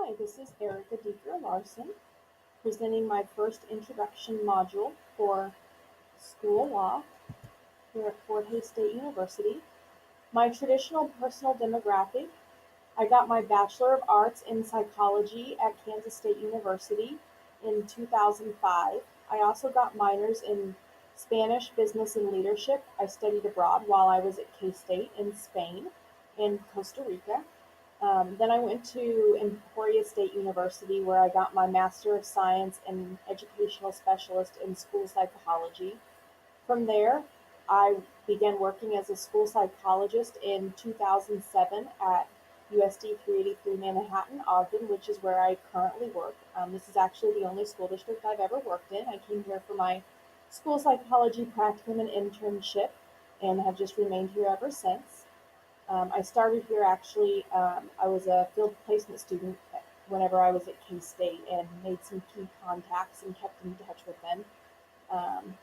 Hi, this is Erica Deeker Larson presenting my first introduction module for school law here at Fort Hays State University. My traditional personal demographic: I got my Bachelor of Arts in Psychology at Kansas State University in 2005. I also got minors in Spanish, Business, and Leadership. I studied abroad while I was at K-State in Spain and Costa Rica. Then I went to Emporia State University where I got my Master of Science and Educational Specialist in School Psychology. From there, I began working as a school psychologist in 2007 at USD 383 Manhattan, Ogden, which is where I currently work. This is actually the only school district I've ever worked in. I came here for my school psychology practicum and internship and have just remained here ever since. I started here actually, I was a field placement student whenever I was at K-State and made some key contacts and kept in touch with them. Um,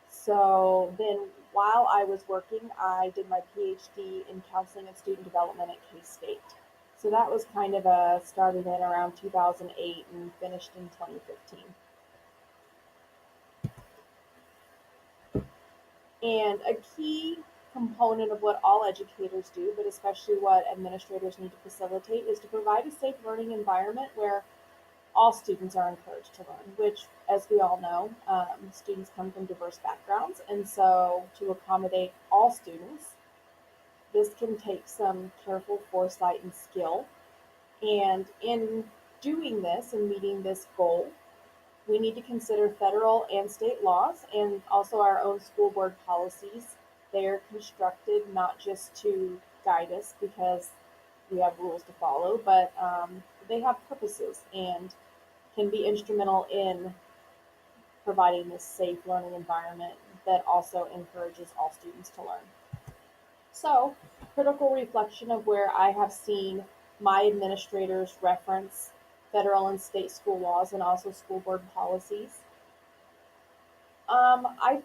so then while I was working, I did my PhD in counseling and student development at K-State. So that was kind of started in around 2008 and finished in 2015. And a key component of what all educators do, but especially what administrators need to facilitate, is to provide a safe learning environment where all students are encouraged to learn, which, as we all know, students come from diverse backgrounds. And so to accommodate all students, this can take some careful foresight and skill. And in doing this and meeting this goal, we need to consider federal and state laws and also our own school board policies. They are constructed not just to guide us because we have rules to follow, but they have purposes and can be instrumental in providing this safe learning environment that also encourages all students to learn. So, critical reflection of where I have seen my administrators reference federal and state school laws and also school board policies. I've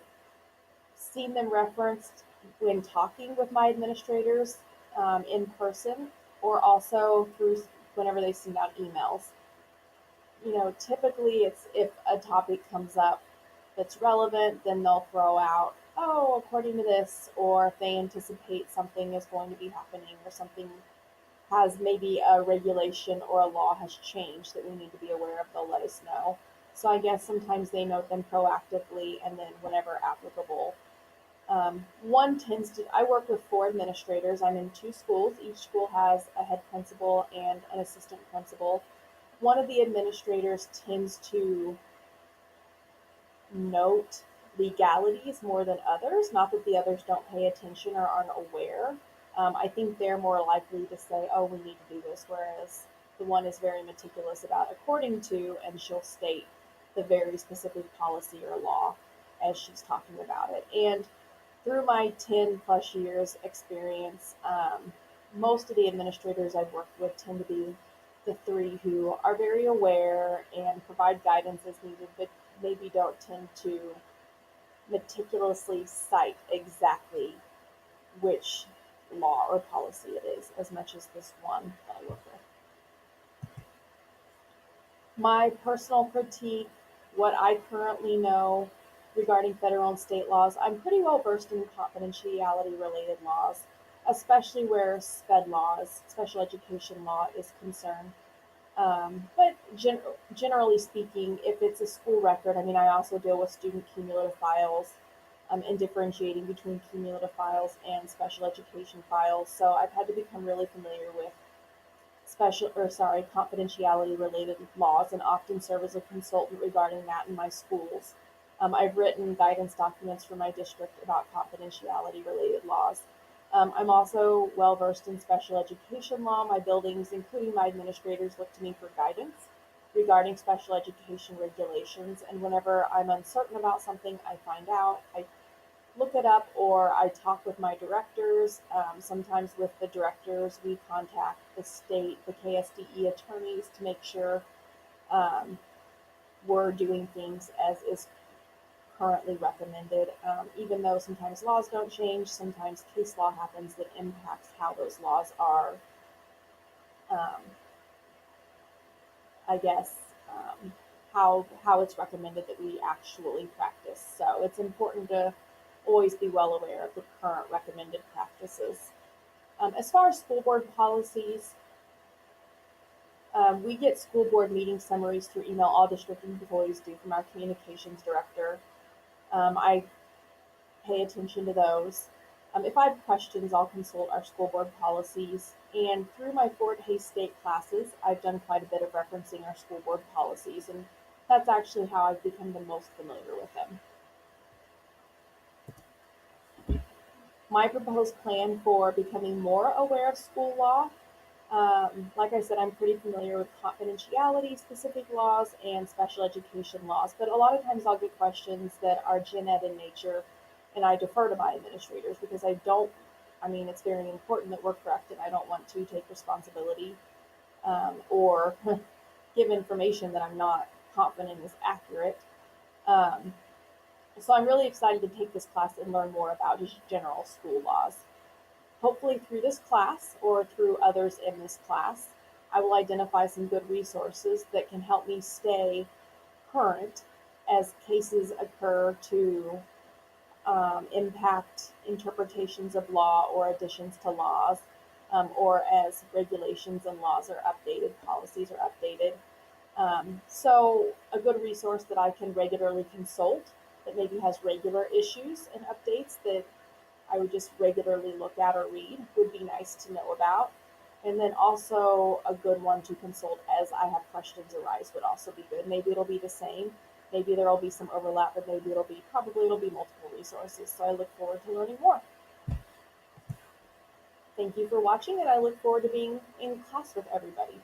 seen them referenced when talking with my administrators in person or also through whenever they send out emails. Typically it's if a topic comes up that's relevant, then they'll throw out, oh, according to this, or if they anticipate something is going to be happening or something has maybe a regulation or a law has changed that we need to be aware of, they'll let us know. So I guess sometimes they note them proactively and then whenever applicable. One tends to, I work with four administrators. I'm in two schools. Each school has a head principal and an assistant principal. One of the administrators tends to note legalities more than others. Not that the others don't pay attention or aren't aware. I think they're more likely to say, oh, we need to do this, whereas the one is very meticulous about according to, and she'll state the very specific policy or law as she's talking about it. And through my 10 plus years experience, most of the administrators I've worked with tend to be the three who are very aware and provide guidance as needed, but maybe don't tend to meticulously cite exactly which law or policy it is, as much as this one that I work with. My personal critique, what I currently know regarding federal and state laws: I'm pretty well versed in confidentiality related laws, especially where SPED laws, special education law, is concerned. But generally speaking, if it's a school record, I mean, I also deal with student cumulative files and differentiating between cumulative files and special education files. So I've had to become really familiar with confidentiality related laws and often serve as a consultant regarding that in my schools. I've written guidance documents for my district about confidentiality related laws. I'm also well versed in special education law. My buildings, including my administrators, look to me for guidance regarding special education regulations. And whenever I'm uncertain about something, I find out, I look it up, or I talk with my directors. Sometimes with the directors, we contact the state, the KSDE attorneys to make sure um, we're doing things as is currently recommended. Even though sometimes laws don't change, sometimes case law happens that impacts how those laws are um, I guess, how it's recommended that we actually practice. So it's important to always be well aware of the current recommended practices. As far as school board policies, we get school board meeting summaries through email. All district employees do, from our communications director. I pay attention to those. If I have questions, I'll consult our school board policies. And through my Fort Hays State classes, I've done quite a bit of referencing our school board policies, and that's actually how I've become the most familiar with them. My proposed plan for becoming more aware of school law. Like I said, I'm pretty familiar with confidentiality, specific laws, and special education laws, but a lot of times I'll get questions that are gen ed in nature, and I defer to my administrators because I mean, it's very important that we're correct, and I don't want to take responsibility or give information that I'm not confident is accurate. Um, so I'm really excited to take this class and learn more about just general school laws. Hopefully through this class or through others in this class, I will identify some good resources that can help me stay current as cases occur to impact interpretations of law or additions to laws, or as regulations and laws are updated, policies are updated. So a good resource that I can regularly consult that maybe has regular issues and updates that I would just regularly look at or read would be nice to know about. And then also a good one to consult as I have questions arise would also be good. Maybe it'll be the same. Maybe there will be some overlap, but maybe it'll be multiple resources. So I look forward to learning more. Thank you for watching, and I look forward to being in class with everybody.